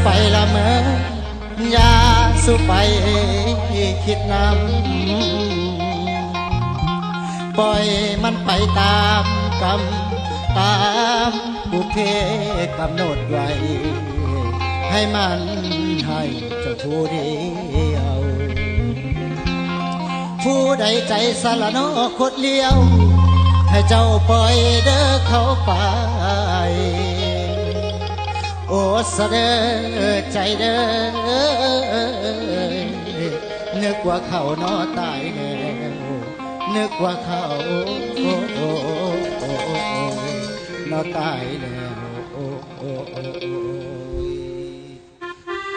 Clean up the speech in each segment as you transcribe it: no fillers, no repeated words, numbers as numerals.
ไปละเมอยาสู้ไปคิดนำปล่อยมันไปตามกรรมตามบุพเพกำหนดไว้ให้มันให้เจ้าผู้เดียวผู้ใดใจสละโนโคตรเลี้ยวให้เจ้าปล่อยเด้อเขาไปโอ้เสด็จใจเด้อนึกว่าเขานอตายแล้วนึกว่าเขานอตายแล้ว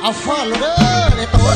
เอาฟ้อนเด้อในตัว